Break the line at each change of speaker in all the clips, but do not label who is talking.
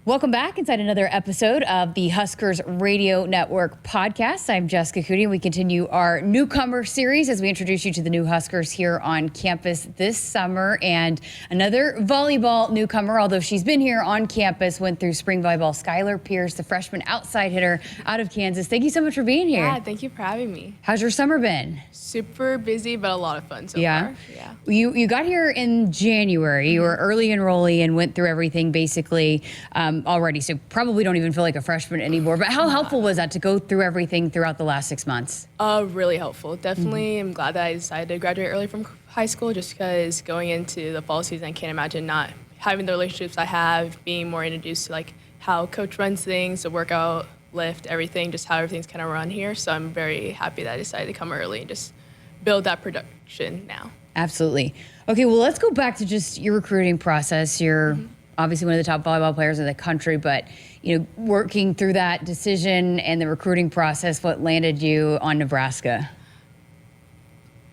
Welcome back inside another episode of the Huskers Radio Network podcast. I'm Jessica Coody, and we continue our newcomer series as we introduce you to the new Huskers here on campus this summer. And another volleyball newcomer, although she's been here on campus, went through spring volleyball, Skyler Pierce, the freshman outside hitter out of Kansas. Thank you so much for being here.
Yeah, thank you for having me.
How's your summer been?
Super busy, but a lot of fun so far. Yeah.
You got here in January. You were early enrolling and went through everything basically already, so probably don't even feel like a freshman anymore. But how helpful was that to go through everything throughout the last 6 months?
Really helpful. Definitely I'm glad that I decided to graduate early from high school, just because going into the fall season, I can't imagine not having the relationships I have, being more introduced to like how coach runs things, the workout, lift, everything, just how everything's kind of run here. So I'm very happy that I decided to come early and just build that production now.
Absolutely. Okay, well, let's go back to just your recruiting process. You're obviously one of the top volleyball players in the country, but working through that decision and the recruiting process, what landed you on Nebraska?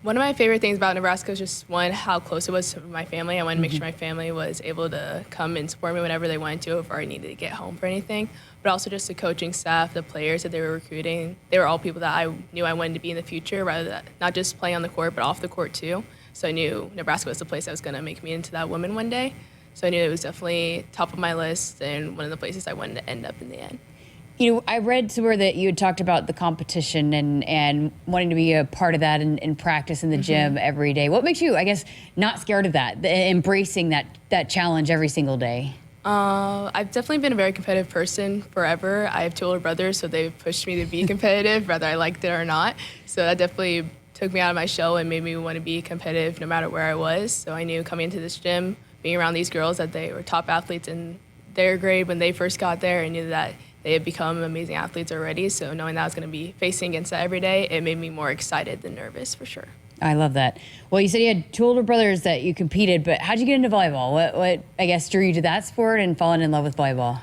One of my favorite things about Nebraska was just, one, how close it was to my family. I wanted to make sure my family was able to come and support me whenever they wanted to, if I needed to get home for anything. But also just the coaching staff, the players that they were recruiting. They were all people that I knew I wanted to be in the future, rather than not just playing on the court, but off the court too. So I knew Nebraska was the place that was going to make me into that woman one day. So I knew it was definitely top of my list and one of the places I wanted to end up in the end.
I read somewhere that you had talked about the competition and wanting to be a part of that and practice in the gym every day. What makes you, I guess, not scared of that, embracing that challenge every single day?
I've definitely been a very competitive person forever. I have two older brothers, so they've pushed me to be competitive, whether I liked it or not. So that definitely took me out of my shell and made me want to be competitive no matter where I was. So I knew coming into this gym, being around these girls, that they were top athletes in their grade when they first got there. I knew that they had become amazing athletes already. So knowing that I was going to be facing against that every day, it made me more excited than nervous for sure.
I love that. Well, you said you had two older brothers that you competed, but how'd you get into volleyball? What I guess drew you to that sport and falling in love with volleyball?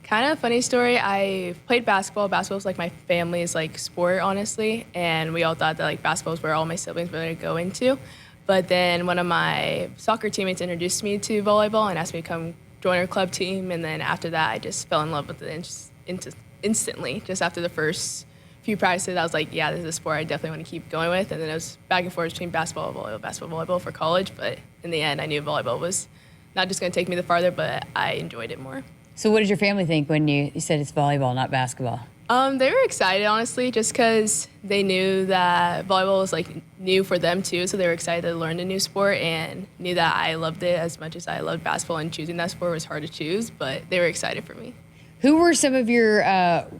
Kind of a funny story. I played basketball. Basketball was like my family's like sport, honestly, and we all thought that like basketball was where all my siblings were going to go into. But then one of my soccer teammates introduced me to volleyball and asked me to come join her club team. And then after that, I just fell in love with it instantly. Just after the first few practices, I was like, yeah, this is a sport I definitely want to keep going with. And then it was back and forth between basketball, volleyball for college. But in the end, I knew volleyball was not just going to take me the farther, but I enjoyed it more.
So what did your family think when you said it's volleyball, not basketball?
They were excited, honestly, just because they knew that volleyball was like new for them too. So they were excited to learn a new sport and knew that I loved it as much as I loved basketball, and choosing that sport was hard to choose, but they were excited for me.
Who were some of your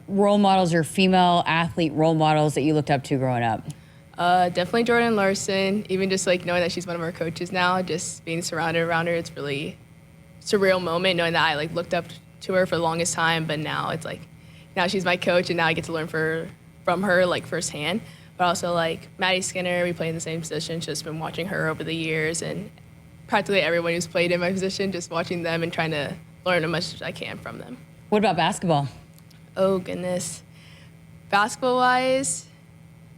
role models or female athlete role models that you looked up to growing up?
Definitely Jordan Larson. Even just like knowing that she's one of our coaches now, just being surrounded around her, it's really surreal moment knowing that I like looked up to her for the longest time, but now it's like, now she's my coach, and now I get to learn from her like firsthand. But also like Maddie Skinner, we play in the same position. Just been watching her over the years, and practically everyone who's played in my position, just watching them and trying to learn as much as I can from them.
What about basketball?
Oh goodness, basketball-wise,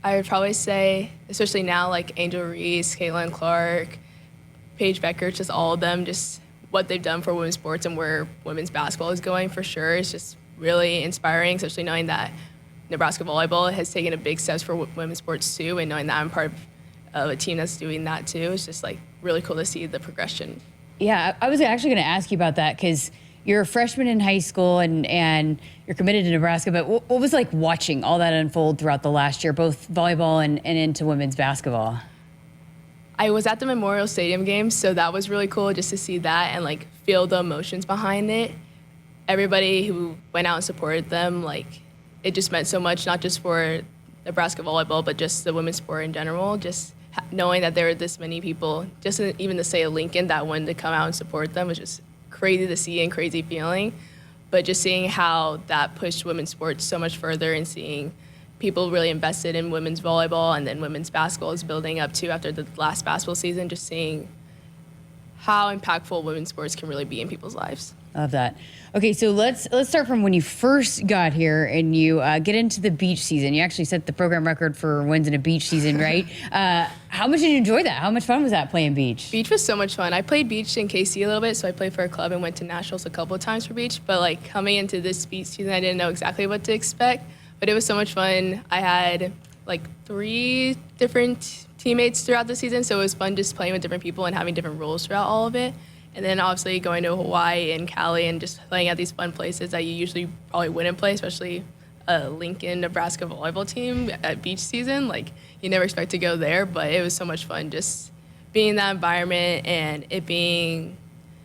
I would probably say, especially now, like Angel Reese, Caitlin Clark, Paige Becker, just all of them, just what they've done for women's sports and where women's basketball is going for sure. It's just really inspiring, especially knowing that Nebraska volleyball has taken a big steps for women's sports too, and knowing that I'm part of a team that's doing that too. It's just like really cool to see the progression.
Yeah, I was actually going to ask you about that, because you're a freshman in high school and you're committed to Nebraska, but what was like watching all that unfold throughout the last year, both volleyball and into women's basketball?
I was at the Memorial Stadium games, so that was really cool just to see that and like feel the emotions behind it. Everybody who went out and supported them, like it just meant so much, not just for Nebraska volleyball, but just the women's sport in general. Just knowing that there were this many people, just even the state of Lincoln, that wanted to come out and support them was just crazy to see and crazy feeling. But just seeing how that pushed women's sports so much further, and seeing people really invested in women's volleyball, and then women's basketball is building up too after the last basketball season, just seeing how impactful women's sports can really be in people's lives.
Love that. Okay, so let's start from when you first got here and you get into the beach season. You actually set the program record for wins in a beach season, right? How much did you enjoy that? How much fun was that playing beach?
Beach was so much fun. I played beach in KC a little bit, so I played for a club and went to nationals a couple of times for beach. But like coming into this beach season, I didn't know exactly what to expect. But it was so much fun. I had like 3 different teammates throughout the season, so it was fun just playing with different people and having different roles throughout all of it. And then obviously going to Hawaii and Cali and just playing at these fun places that you usually probably wouldn't play, especially a Lincoln, Nebraska volleyball team at beach season. Like you never expect to go there, but it was so much fun just being in that environment and it being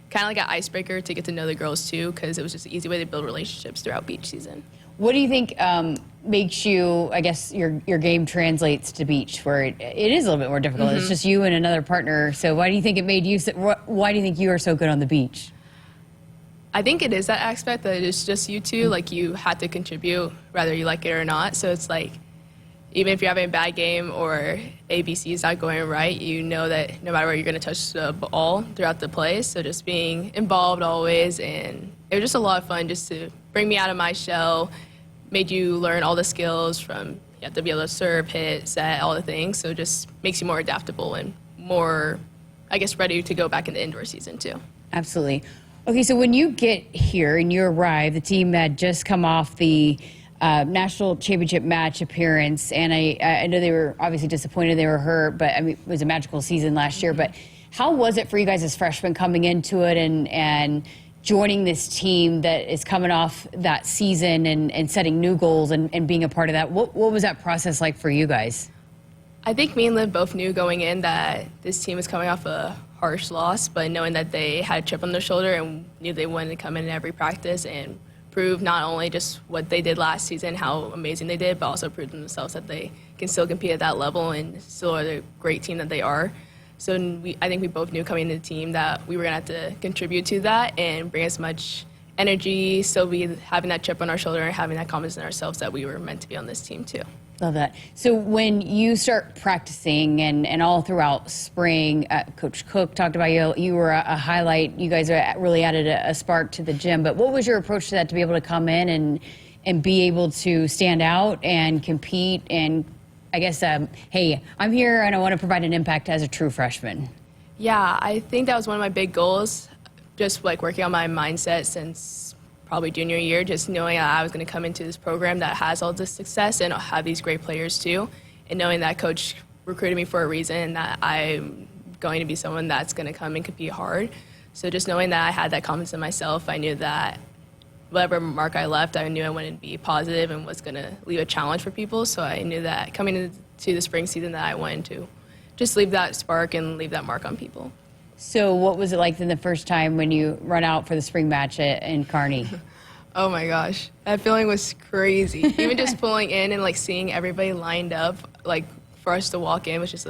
kind of like an icebreaker to get to know the girls too, because it was just an easy way to build relationships throughout beach season.
What do you think makes you, I guess, your game translates to beach, where it is a little bit more difficult? It's just you and another partner. So why do you think it made you, why do you think you are so good on the beach?
I think it is that aspect that it's just you two, like you had to contribute whether you like it or not. So it's like, even if you're having a bad game or ABC is not going right, you know that no matter where you're going to touch the ball throughout the play. So just being involved always, and it was just a lot of fun just to bring me out of my shell, made you learn all the skills from, you have to be able to serve, hit, set, all the things. So it just makes you more adaptable and more, I guess, ready to go back in the indoor season too.
Absolutely. Okay, so when you get here and you arrive, the team had just come off the national championship match appearance, and I know they were obviously disappointed they were hurt, but I mean, it was a magical season last year. But how was it for you guys as freshmen coming into it and joining this team that is coming off that season and setting new goals and being a part of that? What was that process like for you guys?
I think me and Liv both knew going in that this team was coming off a harsh loss, but knowing that they had a chip on their shoulder and knew they wanted to come in every practice and prove not only just what they did last season, how amazing they did, but also prove themselves that they can still compete at that level and still are the great team that they are. So I think we both knew coming into the team that we were going to have to contribute to that and bring as much energy, still be having that chip on our shoulder and having that confidence in ourselves that we were meant to be on this team too.
Love that. So when you start practicing and all throughout spring, Coach Cook talked about you were a highlight. You guys really added a spark to the gym. But what was your approach to that, to be able to come in and be able to stand out and compete and, I guess, hey, I'm here and I want to provide an impact as a true freshman?
Yeah, I think that was one of my big goals, just like working on my mindset since probably junior year, just knowing that I was going to come into this program that has all this success and have these great players too, and knowing that Coach recruited me for a reason and that I'm going to be someone that's going to come and compete hard. So just knowing that I had that confidence in myself, I knew that whatever mark I left, I knew I wanted to be positive and was going to leave a challenge for people. So I knew that coming into the spring season that I wanted to just leave that spark and leave that mark on people.
So what was it like then the first time when you run out for the spring match in Kearney?
Oh my gosh, that feeling was crazy. Even just pulling in and like seeing everybody lined up, like for us to walk in was just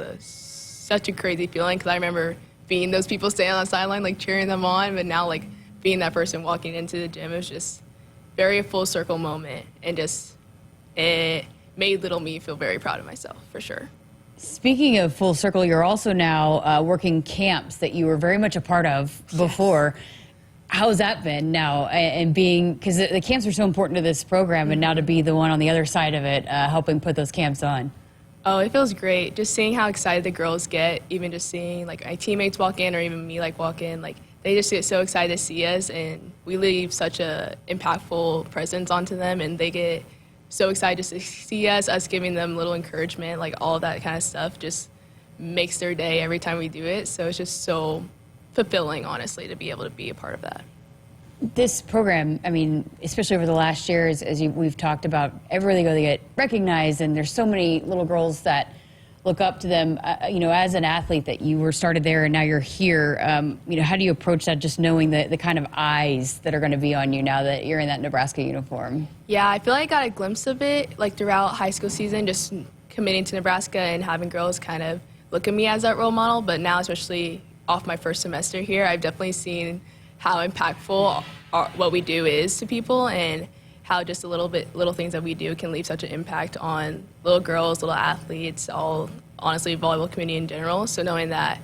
such a crazy feeling, because I remember being those people standing on the sideline like cheering them on, but now like being that person walking into the gym, it was just very a full circle moment, and just it made little me feel very proud of myself for sure.
Speaking of full circle, you're also now working camps that you were very much a part of before. Yes. How's that been now? And being, because the camps are so important to this program, and now to be the one on the other side of it, helping put those camps on.
Oh, it feels great. Just seeing how excited the girls get, even just seeing like my teammates walk in or even me like walk in, like they just get so excited to see us, and we leave such a impactful presence onto them, and they get so excited to see us giving them little encouragement, like all of that kind of stuff just makes their day every time we do it. So it's just so fulfilling, honestly, to be able to be a part of that.
This program, I mean, especially over the last years, we've talked about, everywhere they go, they get recognized, and there's so many little girls that look up to them. You know, as an athlete, that you were started there and now you're here, you know, how do you approach that, just knowing the kind of eyes that are going to be on you now that you're in that Nebraska uniform? Yeah,
I feel like I got a glimpse of it, like throughout high school season, just committing to Nebraska and having girls kind of look at me as that role model. But now, especially off my first semester here, I've definitely seen how impactful what we do is to people, and how just little things that we do can leave such an impact on little girls, little athletes, all, honestly, volleyball community in general. So knowing that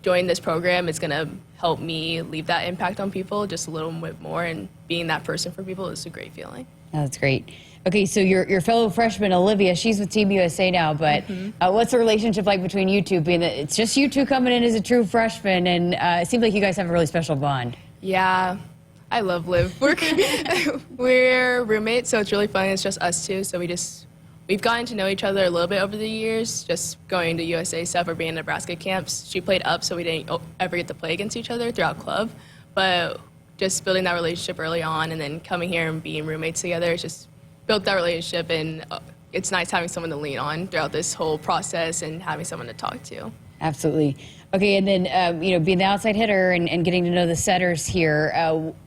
joining this program is going to help me leave that impact on people just a little bit more, and being that person for people is a great feeling.
Oh, that's great. Okay, so your fellow freshman, Olivia, she's with Team USA now, but what's the relationship like between you two, being that it's just you two coming in as a true freshman, and it seems like you guys have a really special bond?
Yeah, I love Liv. We're roommates, so it's really fun. It's just us two, so we've gotten to know each other a little bit over the years, just going to USA stuff or being in Nebraska camps. She played up, so we didn't ever get to play against each other throughout club, but just building that relationship early on and then coming here and being roommates together, it's just built that relationship, and it's nice having someone to lean on throughout this whole process and having someone to talk to.
Absolutely. Okay, and then, being the outside hitter and getting to know the setters here,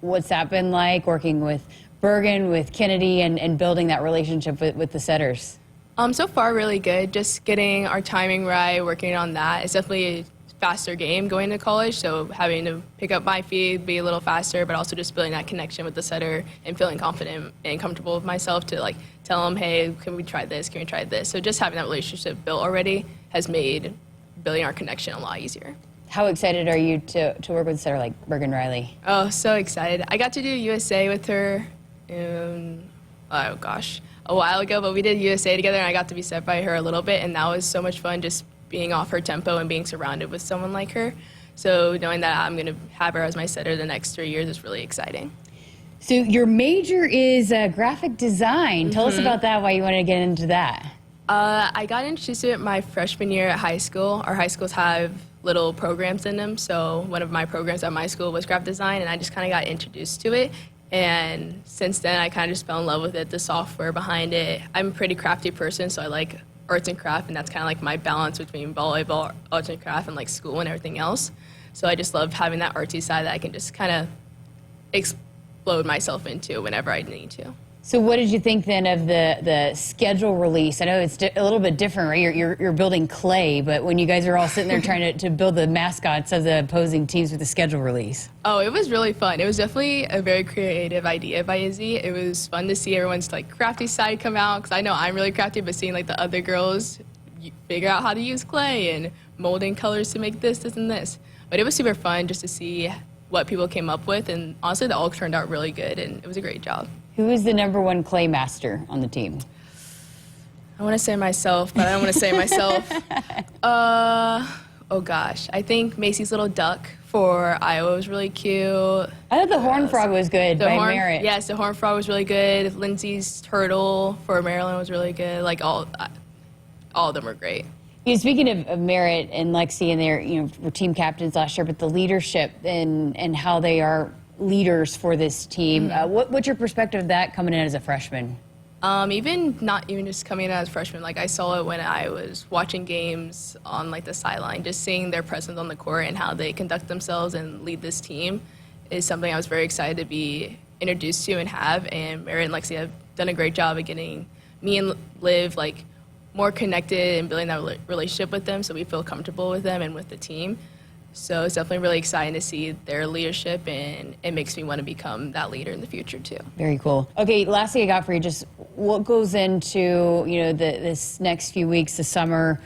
what's that been like, working with Bergen, with Kennedy, and building that relationship with the setters?
So far, really good. Just getting our timing right, working on that. It's definitely a faster game going to college, so having to pick up my feed, be a little faster, but also just building that connection with the setter and feeling confident and comfortable with myself to like tell them, hey, can we try this? Can we try this? So just having that relationship built already has made building our connection a lot easier.
How excited are you to work with a setter like Bergen Riley?
Oh, so excited. I got to do USA with her a while ago, but we did USA together, and I got to be set by her a little bit, and that was so much fun, just being off her tempo and being surrounded with someone like her. So knowing that I'm going to have her as my setter the next 3 years is really exciting.
So your major is graphic design. Tell us about that, why you wanted to get into that.
I got introduced to it my freshman year at high school. Our high schools have little programs in them, so one of my programs at my school was graphic design, and I just kind of got introduced to it. And since then, I kind of just fell in love with it, the software behind it. I'm a pretty crafty person, so I like arts and craft, and that's kind of like my balance between volleyball, arts and craft, and like school and everything else. So I just love having that artsy side that I can just kind of explode myself into whenever I need to.
So what did you think then of the schedule release? I know it's a little bit different, right? You're building clay, but when you guys are all sitting there trying to build the mascots of the opposing teams with the schedule release.
Oh, it was really fun. It was definitely a very creative idea by Izzy. It was fun to see everyone's like crafty side come out, because I know I'm really crafty, but seeing like the other girls figure out how to use clay and molding colors to make this, and this. But it was super fun just to see what people came up with, and honestly, they all turned out really good, and it was a great job.
Who is the #1 clay master on the team?
I want to say myself, but I don't want to say myself. Oh gosh, I think Macy's little duck for Iowa was really cute.
I thought the horn frog was good by Merritt.
Yes, the horn frog was really good. Lindsay's turtle for Maryland was really good. Like all of them were great.
Speaking of Merritt and Lexi, and their were team captains last year, but the leadership and how they are leaders for this team. What's your perspective of that coming in as a freshman?
Not even just coming in as a freshman. Like I saw it when I was watching games on like the sideline, just seeing their presence on the court and how they conduct themselves and lead this team is something I was very excited to be introduced to and have. And Merritt and Lexi have done a great job of getting me and Liv like more connected and building that relationship with them, so we feel comfortable with them and with the team. So it's definitely really exciting to see their leadership, and it makes me want to become that leader in the future too.
Very cool. Okay, last thing I got for you, just what goes into this next few weeks, the summer,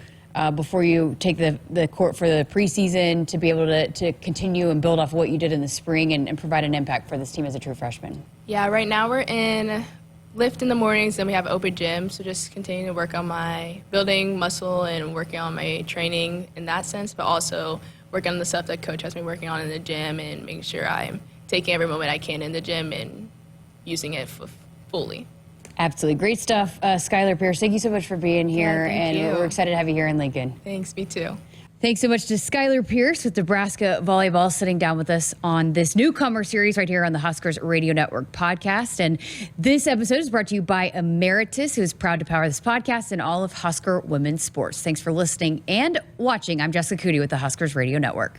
before you take the court for the preseason, to be able to continue and build off what you did in the spring and provide an impact for this team as a true freshman?
Yeah, right now we're in lift in the mornings, then we have open gym, so just continue to work on my building muscle and working on my training in that sense, but also working on the stuff that coach has me working on in the gym and making sure I'm taking every moment I can in the gym and using it fully.
Absolutely. Great stuff. Skyler Pierce, thank you so much for being here, and we're excited to have you here in Lincoln.
Thanks, me too.
Thanks so much to Skyler Pierce with Nebraska Volleyball, sitting down with us on this newcomer series right here on the Huskers Radio Network podcast. And this episode is brought to you by Emeritus, who is proud to power this podcast and all of Husker women's sports. Thanks for listening and watching. I'm Jessica Coody with the Huskers Radio Network.